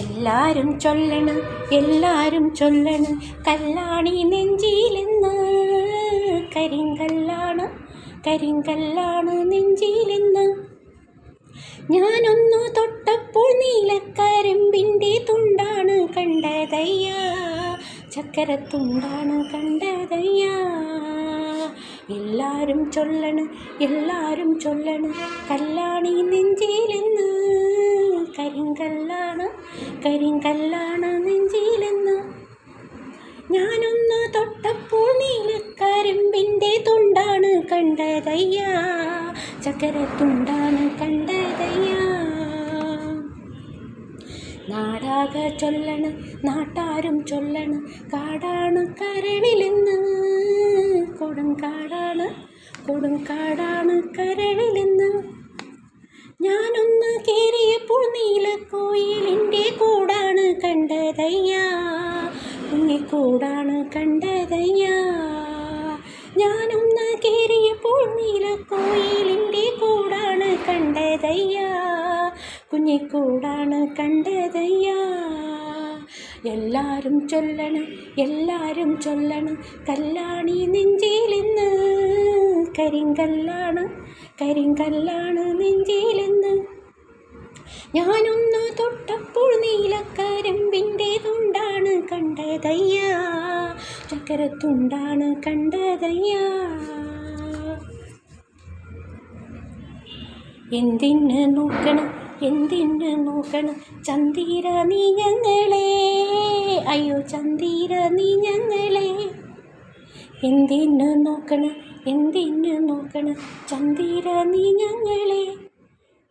എല്ലാരും ചൊല്ലണ് എല്ലാരും ചൊല്ലണ് കല്ലാണി നെഞ്ചിലെന്ന്. കരിങ്കല്ലാണ് കരിങ്കല്ലാണ് നെഞ്ചിലെന്ന്. ഞാനൊന്നു തൊട്ടപ്പോൾ നീലക്കരിമ്പിൻ്റെ തുണ്ടാണ് കണ്ടതയ്യ, ചക്കരത്തുണ്ടാണ് കണ്ടതയ്യ. എല്ലാരും ചൊല്ലണ് എല്ലാരും ചൊല്ലണ് കല്ലാണി നെഞ്ചിലെന്ന്. കരിങ്കല്ലാണ് കരിങ്കല്ലാണ് നെഞ്ചിലെന്ന്. ഞാനൊന്ന് തൊട്ടപ്പോൾ നീലക്കരിമ്പിൻ്റെ തുണ്ടാണ് കണ്ടതയ്യ, ചക്കരത്തുണ്ടാണ് കണ്ടതയ്യ. നാടാകെ ചൊല്ലണ് നാട്ടാരും ചൊല്ലണ് കാടാണ് കരളിലെന്ന്. കൊടുങ്കാടാണ് കൊടുങ്കാടാണ് കരളിലെന്ന്. ഞാനൊന്ന് കേറിയപ്പോൾ നീലക്കോയിലിൻ്റെ കൂടാണ് കണ്ടതയ്യ, കുഞ്ഞിക്കൂടാണ് കണ്ടതയ്യ. ഞാനൊന്ന് കേറിയപ്പോൾ നീലക്കോയിലിൻ്റെ കൂടാണ് കണ്ടതയ്യ, കുഞ്ഞിക്കൂടാണ് കണ്ടതയ്യ. എല്ലാരും ചൊല്ലണ് എല്ലാരും ചൊല്ലണ് കല്ലാണി നെഞ്ചിലെന്ന്. കരിങ്കല്ലാണ് കരിങ്കല്ലാണ് നെഞ്ചിലെന്ന്. ഞാനൊന്ന് തൊട്ടപ്പോൾ നീലക്കരിമ്പിൻ്റെ തുണ്ടാണ് കണ്ടതയ്യ, ചക്കരത്തുണ്ടാണ് കണ്ടതയ്യ. എന്തിന് നോക്കണം എന്തിന് നോക്കണം ചന്ദിര നീ ഞങ്ങളെ, അയ്യോ ചന്ദിര നീ ഞങ്ങളെ. എന്തിന് നോക്കണം എന്തിന് നോക്കണം ചന്ദിര നീ ഞങ്ങളെ,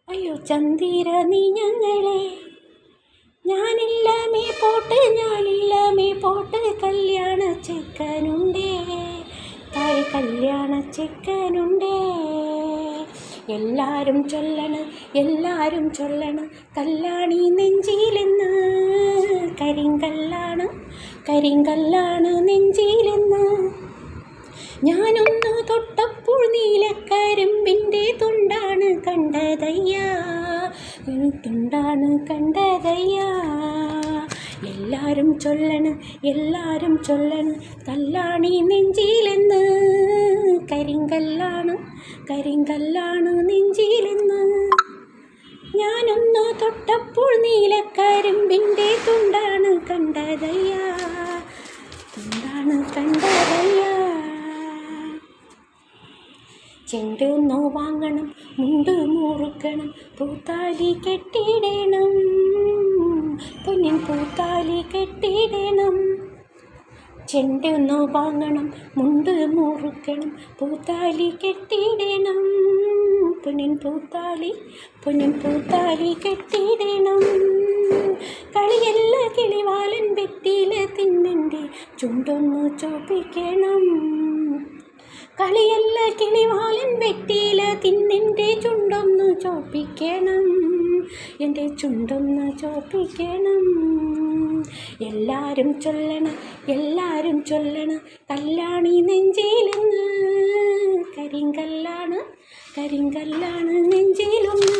അയ്യോ ചന്ദിര നീ ഞങ്ങളെ. ഞാനില്ലാമേ പോട്ട് ഞാനില്ലാമേ പോട്ട് കല്യാണ ചെക്കനുണ്ടേ, താഴെ കല്യാണ ചെക്കനുണ്ടേ. എല്ലാരും ചൊല്ലണ് എല്ലാരും ചൊല്ലണ് കല്ലാണി നെഞ്ചിലെന്ന്. കരിങ്കല്ലാണ് കരിങ്കല്ലാണ് നെഞ്ചിലെന്ന്. ഞാനൊന്ന് തൊട്ടപ്പോൾ നീലക്കരിമ്പിൻ്റെ തുണ്ടാണ് കണ്ടതയ്യ, തുണ്ടാണ് കണ്ടതയ്യ. എല്ലാരും ചൊല്ലണ് എല്ലാരും ചൊല്ലണ് കല്ലാണി നെഞ്ചിലെന്ന്. കരിങ്കല്ലാണ് കരിങ്കല്ലാണ് നെഞ്ചിലെന്ന്. ഞാനൊന്ന് തൊട്ടപ്പോൾ നീലക്കരിമ്പിൻ്റെ തുണ്ടാണ് കണ്ടതയ്യ, തുണ്ടാണ് കണ്ടതയ്യ. ചെണ്ടൊന്നു വാങ്ങണം മുണ്ട് മുറുക്കണം പൂത്താലി കെട്ടിടണം, പൊന്നിൻ പൂത്താലി കെട്ടിടണം. ചെണ്ടൊന്നു വാങ്ങണം മുണ്ട് മുറുക്കണം പൂത്താലി കെട്ടിടണം, പൊന്നിൻ പൂത്താലി കെട്ടിടണം. കളിയല്ല കിളിവാലൻ വെറ്റില തിന്നൻ്റെ ചുണ്ടൊന്നു ചോപ്പിക്കണം. കളിയല്ല കിളിവാലൻ വെറ്റില തിന്നെൻ്റെ ചുണ്ടൊന്നു ചോപ്പിക്കണം, എൻ്റെ ചുണ്ടൊന്നു ചോപ്പിക്കണം. എല്ലാരും ചൊല്ലണം എല്ലാരും ചൊല്ലണം കല്ലാണി നെഞ്ചിലെന്ന്. കരിങ്കല്ലാണ് കരിങ്കല്ലാണ് നെഞ്ചിലൊന്ന്.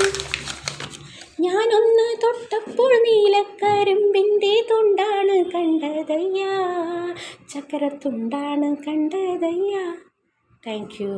ഞാനൊന്ന് തൊട്ടപ്പോൾ നീലക്കരിമ്പിൻ്റെ തുണ്ടാണ് കണ്ടതയ്യ, ചക്കരത്തുണ്ടാണ് കണ്ടതയ്യ. Thank you.